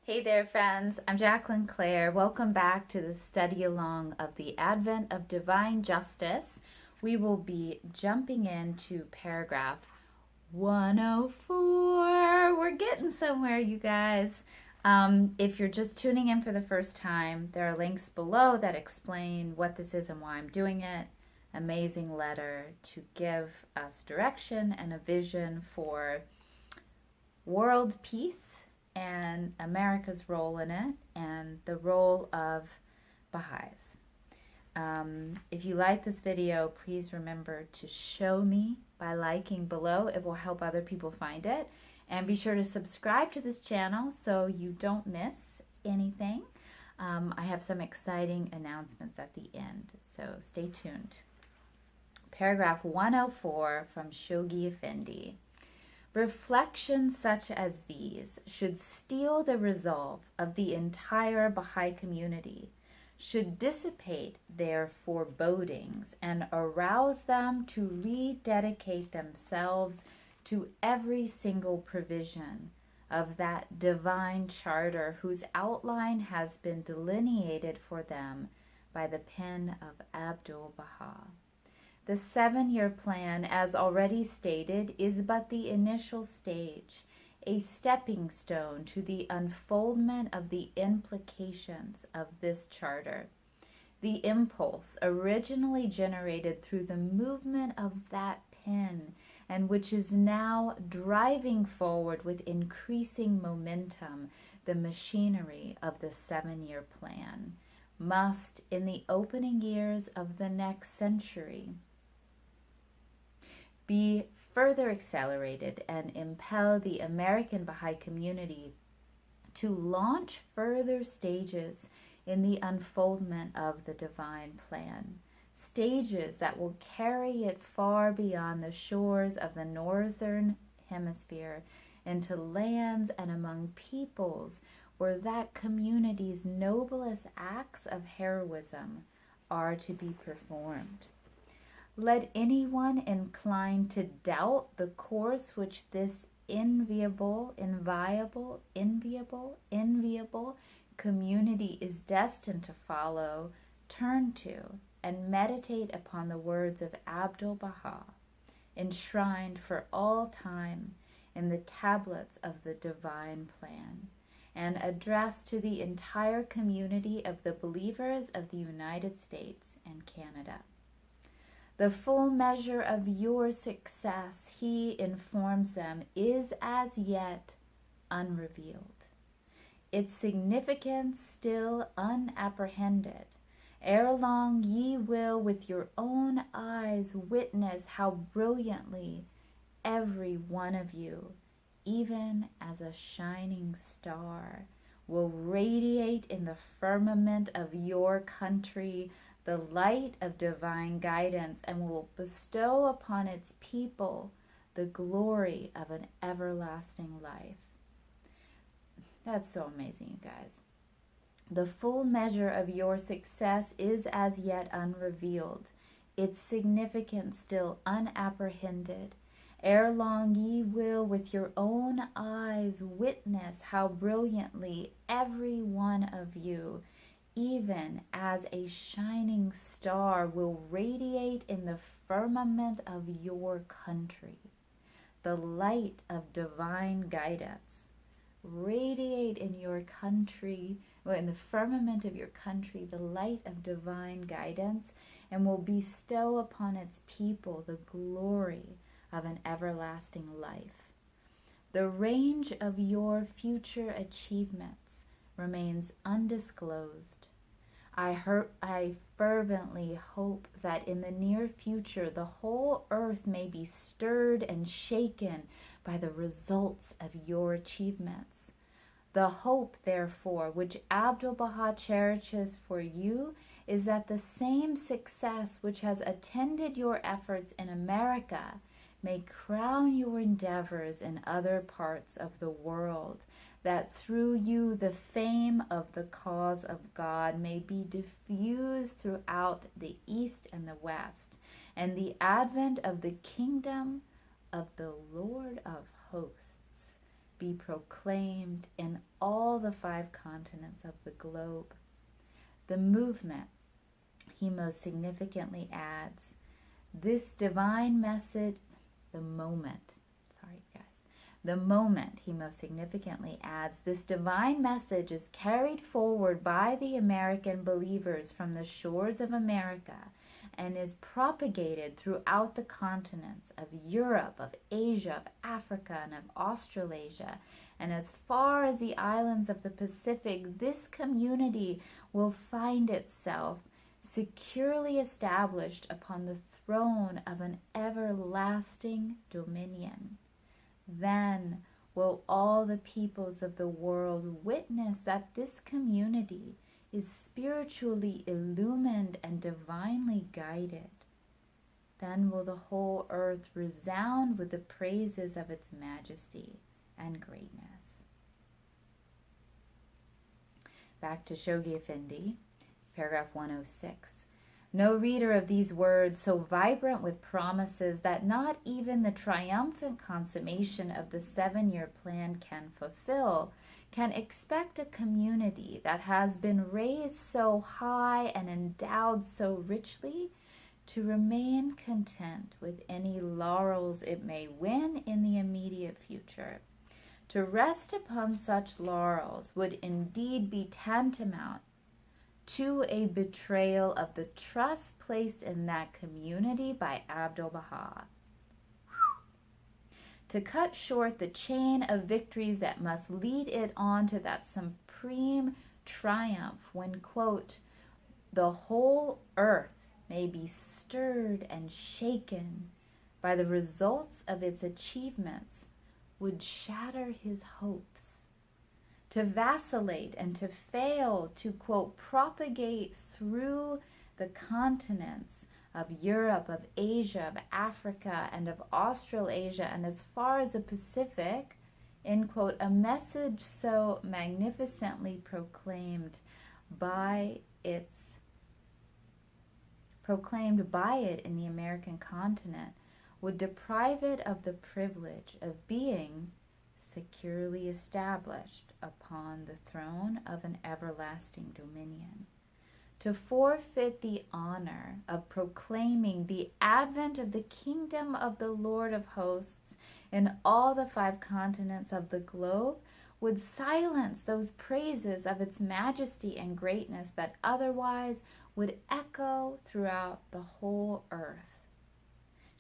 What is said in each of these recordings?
Hey there, friends. I'm Jacqueline Clare. Welcome back to the study along of the Advent of Divine Justice. We will be jumping into paragraph 104. We're getting somewhere, you guys. If you're just tuning in for the first time, there are links below that explain what this is and why I'm doing it. Amazing letter to give us direction and a vision for world peace and America's role in it and the role of Baha'is. If you like this video, please remember to show me by liking below. It will help other people find it. And be sure to subscribe to this channel so you don't miss anything. I have some exciting announcements at the end, so stay tuned. Paragraph 104 from Shoghi Effendi. Reflections such as these should steel the resolve of the entire Baha'i community, should dissipate their forebodings and arouse them to rededicate themselves to every single provision of that divine charter whose outline has been delineated for them by the pen of Abdu'l-Baha. The 7-year plan, as already stated, is but the initial stage, a stepping stone to the unfoldment of the implications of this charter. The impulse originally generated through the movement of that pen, and which is now driving forward with increasing momentum the machinery of the 7-year plan, must, in the opening years of the next century, be further accelerated and impel the American Baha'i community to launch further stages in the unfoldment of the divine plan, stages that will carry it far beyond the shores of the northern hemisphere into lands and among peoples where that community's noblest acts of heroism are to be performed. Let anyone inclined to doubt the course which this enviable community is destined to follow, turn to and meditate upon the words of Abdu'l-Baha, enshrined for all time in the tablets of the divine plan, and addressed to the entire community of the believers of the United States and Canada. The full measure of your success, he informs them, is as yet unrevealed. Its significance still unapprehended. Ere long ye will with your own eyes witness how brilliantly every one of you, even as a shining star, will radiate in the firmament of your country the light of divine guidance, and will bestow upon its people the glory of an everlasting life. That's so amazing, you guys. The full measure of your success is as yet unrevealed, its significance still unapprehended. Ere long ye will with your own eyes witness how brilliantly every one of you, even as a shining star, will radiate in the firmament of your country, the light of divine guidance. Radiate in your country, well, in the firmament of your country, the light of divine guidance, and will bestow upon its people the glory of an everlasting life. The range of your future achievements remains undisclosed. I fervently hope that in the near future the whole earth may be stirred and shaken by the results of your achievements. The hope, therefore, which Abdu'l-Baha cherishes for you is that the same success which has attended your efforts in America may crown your endeavors in other parts of the world, that through you the fame of the cause of God may be diffused throughout the East and the West, and the advent of the kingdom of the Lord of hosts be proclaimed in all all the 5 continents of the globe. The movement, he most significantly adds, this divine message, the moment, he most significantly adds, this divine message is carried forward by the American believers from the shores of America and is propagated throughout the continents of Europe, of Asia, of Africa, and of Australasia. And as far as the islands of the Pacific, this community will find itself securely established upon the throne of an everlasting dominion. Then will all the peoples of the world witness that this community is spiritually illumined and divinely guided. Then will the whole earth resound with the praises of its majesty and greatness. Back to Shoghi Effendi, paragraph 106. No reader of these words, so vibrant with promises that not even the triumphant consummation of the 7-year plan can fulfill, can expect a community that has been raised so high and endowed so richly to remain content with any laurels it may win in the immediate future. To rest upon such laurels would indeed be tantamount to a betrayal of the trust placed in that community by Abdu'l-Baha. To cut short the chain of victories that must lead it on to that supreme triumph when, quote, the whole earth may be stirred and shaken by the results of its achievements, would shatter his hopes. To vacillate and to fail to, quote, propagate through the continents of Europe, of Asia, of Africa, and of Australasia, and as far as the Pacific, end quote, a message so magnificently proclaimed by it in the American continent, would deprive it of the privilege of being securely established upon the throne of an everlasting dominion. To forfeit the honor of proclaiming the advent of the kingdom of the Lord of hosts in all the 5 continents of the globe would silence those praises of its majesty and greatness that otherwise would echo throughout the whole earth.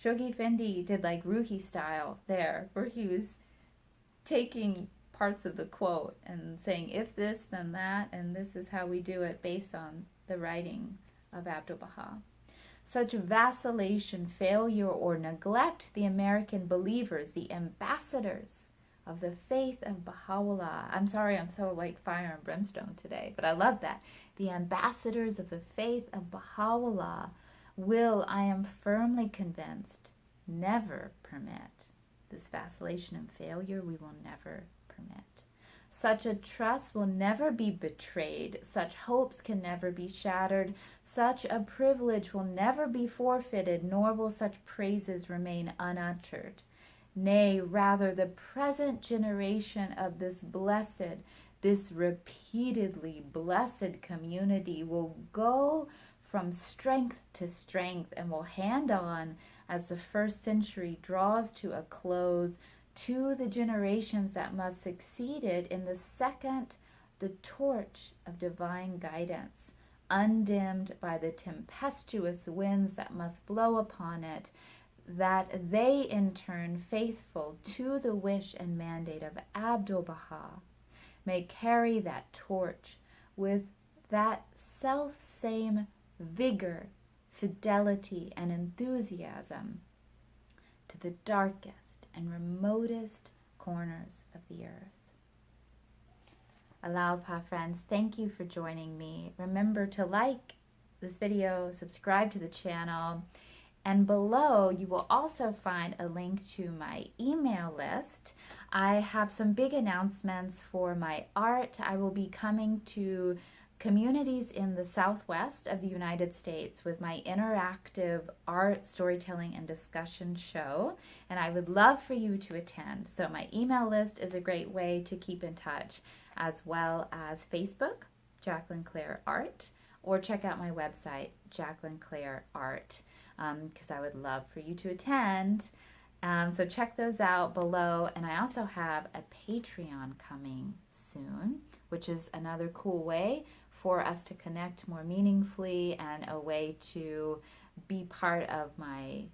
Shoghi Effendi did like Ruhi style there, where he was taking parts of the quote and saying, if this, then that, and this is how we do it based on the writing of Abdu'l-Baha. Such vacillation, failure, or neglect the American believers, the ambassadors of the faith of Baha'u'llah. I'm sorry, I'm so like fire and brimstone today, but I love that. The ambassadors of the faith of Baha'u'llah will, I am firmly convinced, never permit this vacillation and failure. We will never permit. Such a trust will never be betrayed. Such hopes can never be shattered. Such a privilege will never be forfeited, nor will such praises remain unuttered. Nay, rather, the present generation of this blessed, this repeatedly blessed community will go from strength to strength and will hand on, as the first century draws to a close, to the generations that must succeed it in the second, the torch of divine guidance, undimmed by the tempestuous winds that must blow upon it, that they in turn, faithful to the wish and mandate of Abdu'l-Baha, may carry that torch with that self-same vigor, fidelity, and enthusiasm to the darkest and remotest corners of the earth. Allau'llah friends, thank you for joining me. Remember to like this video, subscribe to the channel, and below you will also find a link to my email list. I have some big announcements for my art. I will be coming to communities in the southwest of the United States with my interactive art, storytelling, and discussion show. And I would love for you to attend. So my email list is a great way to keep in touch, as well as Facebook, Jacqueline Claire Art, or check out my website, Jacqueline Claire Art, because I would love for you to attend. So check those out below. And I also have a Patreon coming soon, which is another cool way for us to connect more meaningfully and a way to be part of my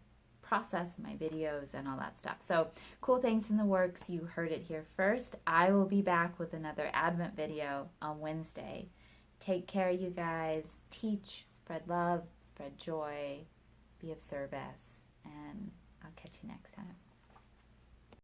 process, my videos, and all that stuff. So cool things in the works. You heard it here first. I will be back with another Advent video on Wednesday. Take care, you guys. Teach, spread love, spread joy, be of service, and I'll catch you next time.